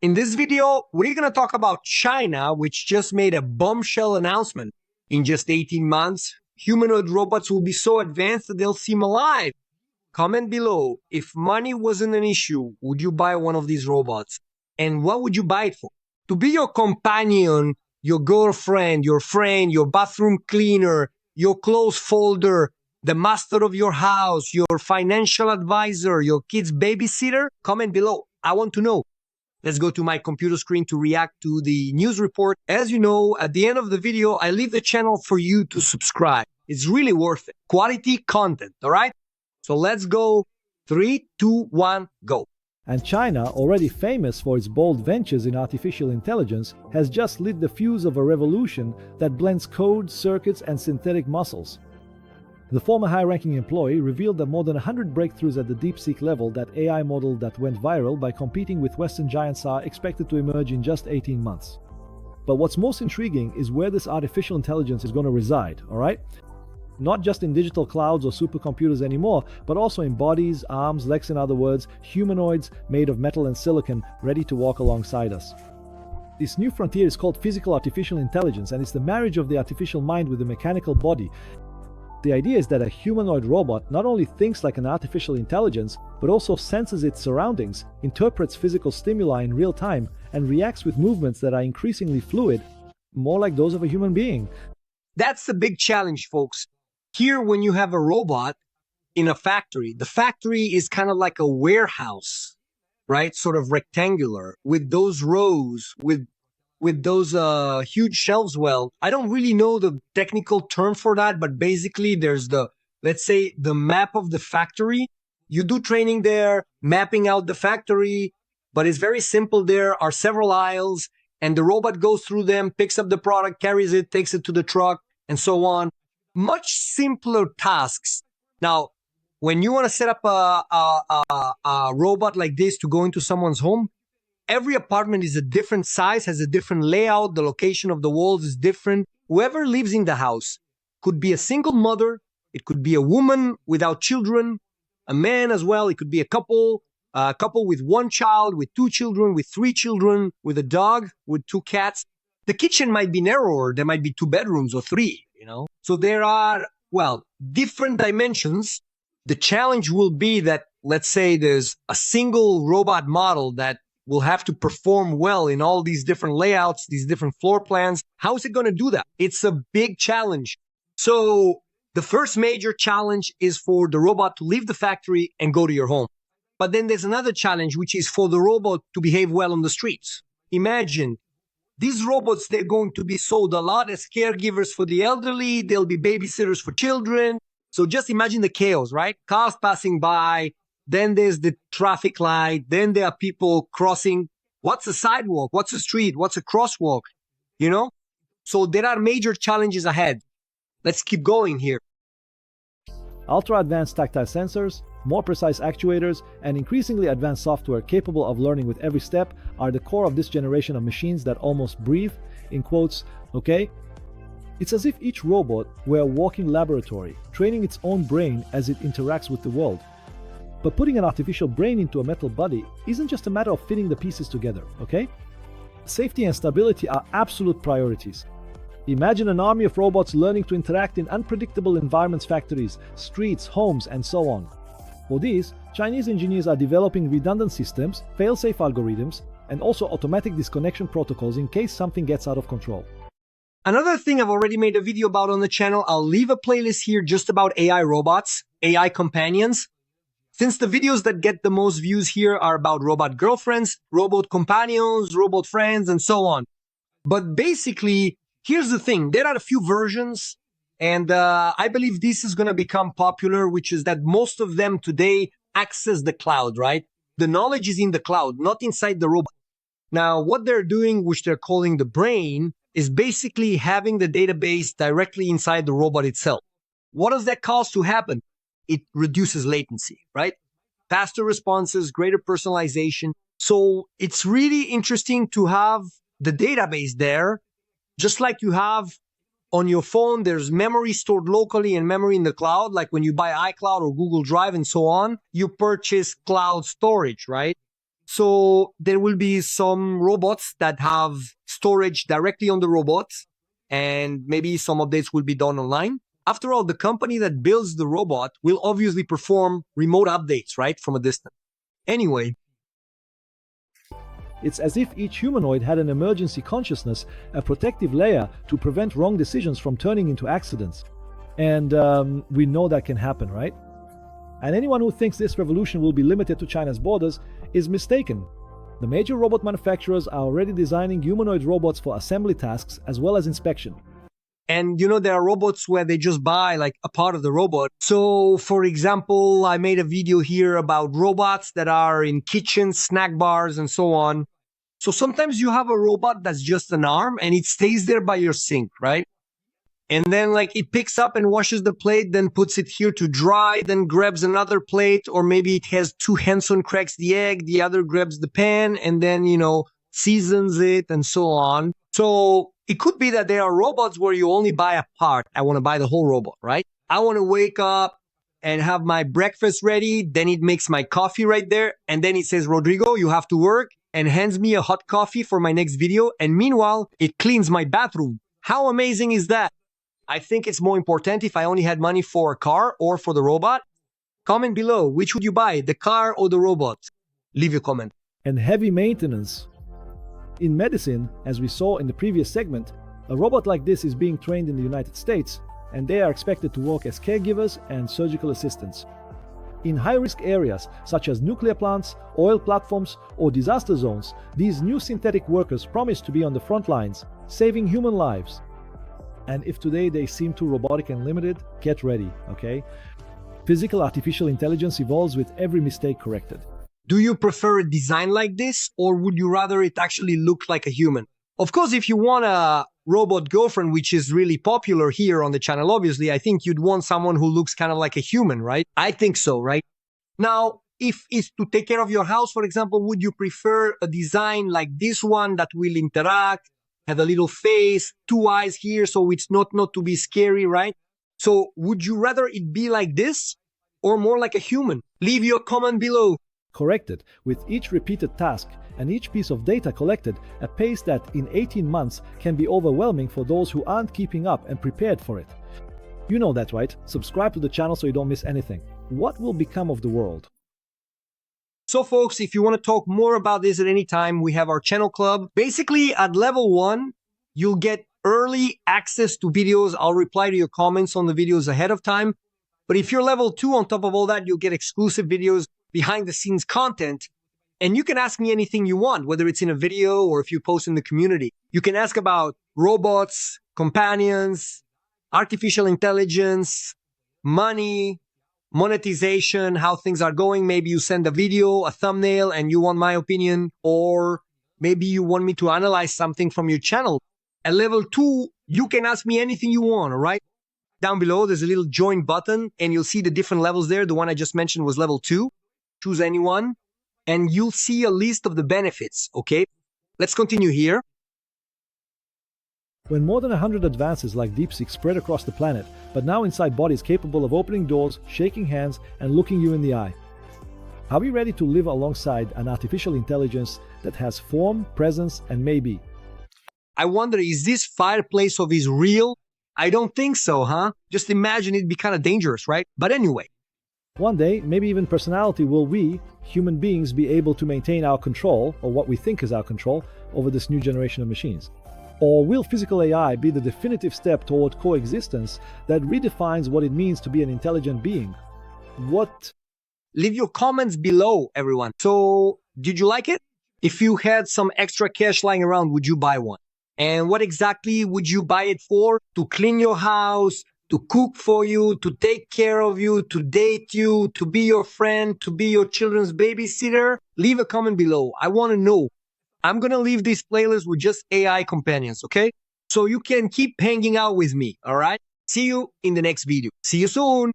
In this video, we're going to talk about China, which just made a bombshell announcement. In just 18 months, humanoid robots will be so advanced that they'll seem alive. Comment below, if money wasn't an issue, would you buy one of these robots? And what would you buy it for? To be your companion, your girlfriend, your friend, your bathroom cleaner, your clothes folder, the master of your house, your financial advisor, your kid's babysitter? Comment below. I want to know. Let's go to my computer screen to react to the news report. As you know, at the end of the video, I leave the channel for you to subscribe. It's really worth it. Quality content, all right? So let's go. 3, 2, 1, go. And China, already famous for its bold ventures in artificial intelligence, has just lit the fuse of a revolution that blends code, circuits, and synthetic muscles. The former high-ranking employee revealed that more than 100 breakthroughs at the DeepSeek level, that AI model that went viral by competing with Western giants, are expected to emerge in just 18 months. But what's most intriguing is where this artificial intelligence is going to reside, alright? Not just in digital clouds or supercomputers anymore, but also in bodies, arms, legs, in other words, humanoids made of metal and silicon, ready to walk alongside us. This new frontier is called physical artificial intelligence, and it's the marriage of the artificial mind with the mechanical body. The idea is that a humanoid robot not only thinks like an artificial intelligence, but also senses its surroundings, interprets physical stimuli in real time, and reacts with movements that are increasingly fluid, more like those of a human being. That's the big challenge, folks. Here, when you have a robot in a factory, the factory is kind of like a warehouse, right? Sort of rectangular, with those rows, with those huge shelves. Well, I don't really know the technical term for that, but basically there's let's say, the map of the factory. You do training there, mapping out the factory, but it's very simple. There are several aisles, and the robot goes through them, picks up the product, carries it, takes it to the truck, and so on. Much simpler tasks. Now, when you want to set up a robot like this to go into someone's home, every apartment is a different size, has a different layout. The location of the walls is different. Whoever lives in the house could be a single mother. It could be a woman without children, a man as well. It could be a couple with one child, with two children, with three children, with a dog, with two cats. The kitchen might be narrower. There might be 2 bedrooms or 3, you know. So there are, well, different dimensions. The challenge will be that, let's say there's a single robot model that will have to perform well in all these different layouts, these different floor plans. How is it going to do that? It's a big challenge. So the first major challenge is for the robot to leave the factory and go to your home. But then there's another challenge, which is for the robot to behave well on the streets. Imagine these robots, they're going to be sold a lot as caregivers for the elderly. They'll be babysitters for children. So just imagine the chaos, right? Cars passing by. Then there's the traffic light. Then there are people crossing. What's a sidewalk? What's a street? What's a crosswalk? You know? So there are major challenges ahead. Let's keep going here. Ultra-advanced tactile sensors, more precise actuators, and increasingly advanced software capable of learning with every step are the core of this generation of machines that almost breathe, in quotes, okay? It's as if each robot were a walking laboratory, training its own brain as it interacts with the world. But putting an artificial brain into a metal body isn't just a matter of fitting the pieces together, okay? Safety and stability are absolute priorities. Imagine an army of robots learning to interact in unpredictable environments, factories, streets, homes, and so on. For these, Chinese engineers are developing redundant systems, fail-safe algorithms, and also automatic disconnection protocols in case something gets out of control. Another thing I've already made a video about on the channel, I'll leave a playlist here just about AI robots, AI companions. Since the videos that get the most views here are about robot girlfriends, robot companions, robot friends, and so on. But basically, here's the thing. There are a few versions, and I believe this is going to become popular, which is that most of them today access the cloud, right? The knowledge is in the cloud, not inside the robot. Now, what they're doing, which they're calling the brain, is basically having the database directly inside the robot itself. What does that cause to happen? It reduces latency, right? Faster responses, greater personalization. So it's really interesting to have the database there, just like you have on your phone. There's memory stored locally and memory in the cloud. Like when you buy iCloud or Google Drive and so on, you purchase cloud storage, right? So there will be some robots that have storage directly on the robots, and maybe some updates will be done online. After all, the company that builds the robot will obviously perform remote updates, right, from a distance. Anyway, It's as if each humanoid had an emergency consciousness, a protective layer to prevent wrong decisions from turning into accidents. And we know that can happen, right? And anyone who thinks this revolution will be limited to China's borders is mistaken. The major robot manufacturers are already designing humanoid robots for assembly tasks as well as inspection. and there are robots where they just buy like a part of the robot. So for example, I made a video here about robots that are in kitchens, snack bars, and so on. So sometimes you have a robot that's just an arm and it stays there by your sink, right? And then like it picks up and washes the plate, then puts it here to dry, then grabs another plate, or maybe it has two hands on, cracks the egg, the other grabs the pan, and then, seasons it and so on. So it could be that there are robots where you only buy a part. I want to buy the whole robot, right? I want to wake up and have my breakfast ready. Then it makes my coffee right there. And then it says, Rodrigo, you have to work, and hands me a hot coffee for my next video. And meanwhile, it cleans my bathroom. How amazing is that? I think it's more important if I only had money for a car or for the robot. Comment below, which would you buy, the car or the robot? Leave your comment. And heavy maintenance. In medicine, as we saw in the previous segment, a robot like this is being trained in the United States, and they are expected to work as caregivers and surgical assistants. In high-risk areas such as nuclear plants, oil platforms, or disaster zones, these new synthetic workers promise to be on the front lines, saving human lives. And if today they seem too robotic and limited, get ready, okay? Physical artificial intelligence evolves with every mistake corrected. Do you prefer a design like this, or would you rather it actually look like a human? Of course, if you want a robot girlfriend, which is really popular here on the channel, obviously, I think you'd want someone who looks kind of like a human, right? I think so, right? Now, if it's to take care of your house, for example, would you prefer a design like this one that will interact, have a little face, two eyes here, so it's not to be scary, right? So would you rather it be like this or more like a human? Leave your comment below. Corrected with each repeated task and each piece of data collected, a pace that in 18 months can be overwhelming for those who aren't keeping up and prepared for it. You know that, right? Subscribe to the channel so you don't miss anything. What will become of the world? So folks, if you want to talk more about this at any time, we have our channel club. Basically, at level 1, you'll get early access to videos. I'll reply to your comments on the videos ahead of time. But if you're level 2, on top of all that, you'll get exclusive videos, behind the scenes content. And you can ask me anything you want, whether it's in a video or if you post in the community. You can ask about robots, companions, artificial intelligence, money, monetization, how things are going. Maybe you send a video, a thumbnail, and you want my opinion, or maybe you want me to analyze something from your channel. At level 2, you can ask me anything you want, all right? Down below, there's a little join button, and you'll see the different levels there. The one I just mentioned was level 2. Choose anyone, and you'll see a list of the benefits, okay? Let's continue here. When more than 100 advances like DeepSeek spread across the planet, but now inside bodies capable of opening doors, shaking hands, and looking you in the eye. Are we ready to live alongside an artificial intelligence that has form, presence, and maybe? I wonder, is this fireplace of his real? I don't think so, huh? Just imagine it'd be kind of dangerous, right? But anyway. One day, maybe even personality, will we, human beings, be able to maintain our control, or what we think is our control, over this new generation of machines? Or will physical AI be the definitive step toward coexistence that redefines what it means to be an intelligent being? What? Leave your comments below, everyone. So, did you like it? If you had some extra cash lying around, would you buy one? And what exactly would you buy it for? To clean your house, to cook for you, to take care of you, to date you, to be your friend, to be your children's babysitter? Leave a comment below. I want to know. I'm going to leave this playlist with just AI companions, okay? So you can keep hanging out with me, all right? See you in the next video. See you soon.